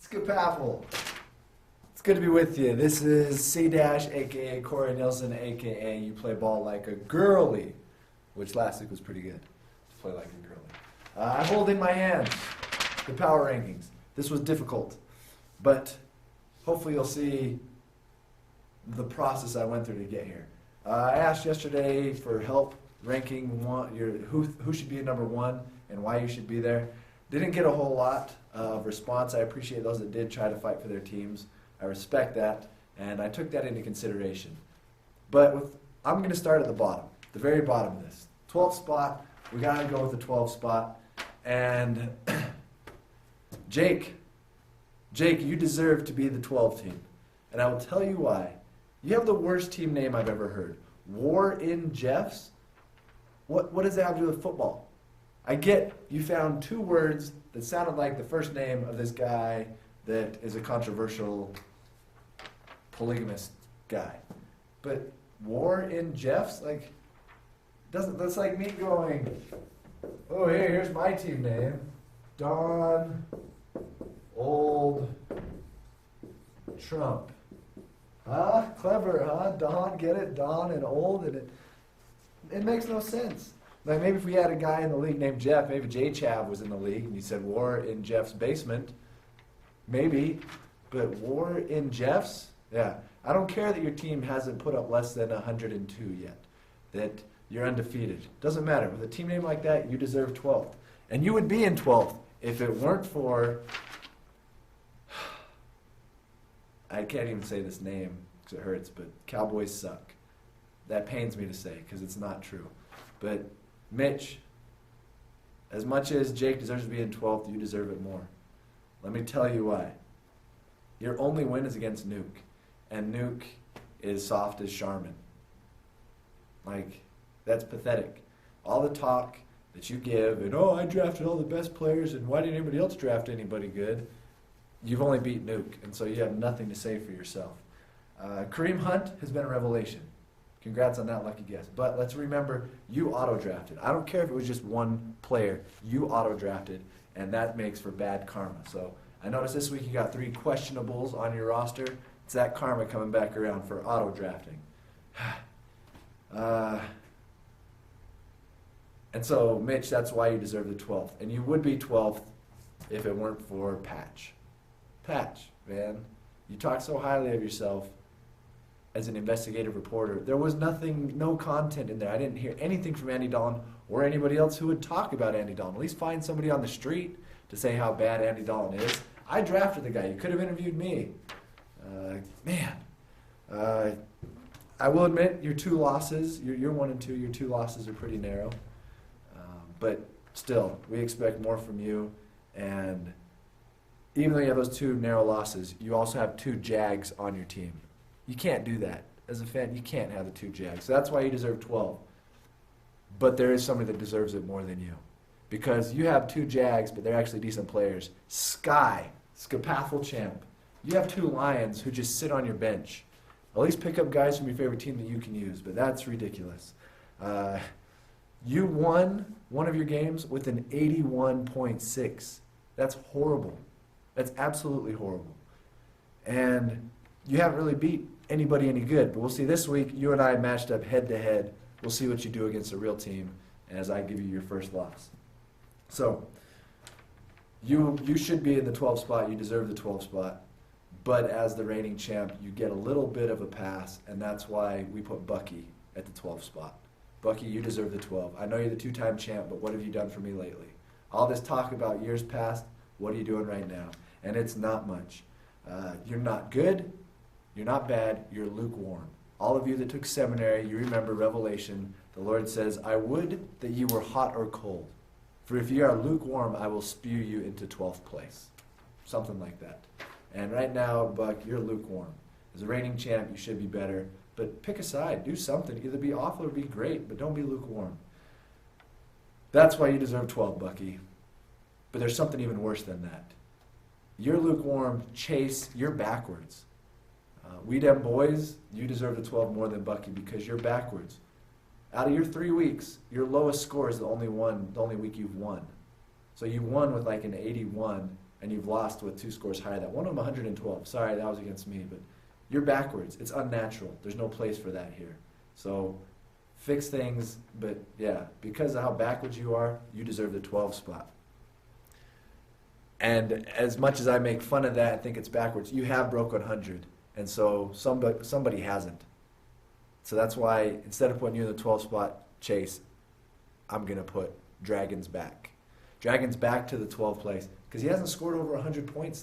SCPAFFL. It's good to be with you. This is C-Dash, a.k.a. Corey Nilsson, a.k.a. You Play Ball Like a Girly, which last week was pretty good, to play like a girly. I hold in my hands the power rankings. This was difficult, but hopefully you'll see the process I went through to get here. I asked yesterday for help ranking who should be number one and why you should be there. Didn't get a whole lot of response. I appreciate those that did try to fight for their teams. I respect that, and I took that into consideration. But I'm going to start at the bottom, the very bottom of this. 12th spot, we got to go with the 12th spot. And Jake, you deserve to be the 12 team. And I will tell you why. You have the worst team name I've ever heard. War in Jeffs? What does that have to do with football? I get you found two words that sounded like the first name of this guy that is a controversial polygamist guy. But War in Jeffs? That's like me going, oh, here's my team name. Don Old Trump. Huh? Clever, huh? Don, get it? Don and old, and it makes no sense. Like maybe if we had a guy in the league named Jeff, maybe J Chav was in the league, and you said War in Jeff's basement, maybe, but War in Jeff's? Yeah. I don't care that your team hasn't put up less than 102 yet, that you're undefeated. Doesn't matter. With a team name like that, you deserve 12th. And you would be in 12th if it weren't for, I can't even say this name because it hurts, but Cowboys suck. That pains me to say because it's not true. But Mitch, as much as Jake deserves to be in 12th, you deserve it more. Let me tell you why. Your only win is against Nuke, and Nuke is soft as Charmin. That's pathetic. All the talk that you give, and I drafted all the best players, and why didn't anybody else draft anybody good? You've only beat Nuke, and so you have nothing to say for yourself. Kareem Hunt has been a revelation. Congrats on that lucky guess. But let's remember, you auto-drafted. I don't care if it was just one player. You auto-drafted, and that makes for bad karma. So I noticed this week you got 3 questionables on your roster. It's that karma coming back around for auto-drafting. And so, Mitch, that's why you deserve the 12th. And you would be 12th if it weren't for Patch. Patch, man. You talk so highly of yourself as an investigative reporter. There was no content in there. I didn't hear anything from Andy Dalton or anybody else who would talk about Andy Dalton. At least find somebody on the street to say how bad Andy Dalton is. I drafted the guy. You could have interviewed me. I will admit your 2 losses, you're 1 and 2, your 2 losses are pretty narrow. But still, we expect more from you. And even though you have those 2 narrow losses, you also have 2 Jags on your team. You can't do that. As a fan, you can't have the 2 Jags. So that's why you deserve 12. But there is somebody that deserves it more than you. Because you have 2 Jags, but they're actually decent players. SCPAFFL champ. You have 2 Lions who just sit on your bench. At least pick up guys from your favorite team that you can use, but that's ridiculous. You won one of your games with an 81.6. That's horrible. That's absolutely horrible. And you haven't really beat anybody any good, but we'll see this week. You and I matched up head-to-head. We'll see what you do against a real team as I give you your first loss. So you should be in the 12th spot. You deserve the 12th spot. But as the reigning champ, you get a little bit of a pass, and that's why we put Bucky at the 12th spot. Bucky, you deserve the 12. I know you're the 2-time champ, but what have you done for me lately? All this talk about years past, what are you doing right now? And it's not much. You're not good, you're not bad, you're lukewarm. All of you that took seminary, you remember Revelation. The Lord says, I would that you were hot or cold. For if you are lukewarm, I will spew you into 12th place. Something like that. And right now, Buck, you're lukewarm. As a reigning champ, you should be better. But pick a side. Do something. Either be awful or be great, but don't be lukewarm. That's why you deserve 12, Bucky. But there's something even worse than that. You're lukewarm. Chase, you're backwards. We them boys, you deserve the 12 more than Bucky because you're backwards. Out of your 3 weeks, your lowest score is the only week you've won. So you won with like an 81, and you've lost with 2 scores higher than that. One of them 112. Sorry, that was against me, but you're backwards. It's unnatural. There's no place for that here. So fix things, but yeah, because of how backwards you are, you deserve the 12 spot. And as much as I make fun of that and think it's backwards, you have broke 100, and so somebody hasn't. So that's why instead of putting you in the 12 spot, Chase, I'm going to put Dragons back. Dragons back to the 12th place because he hasn't scored over 100 points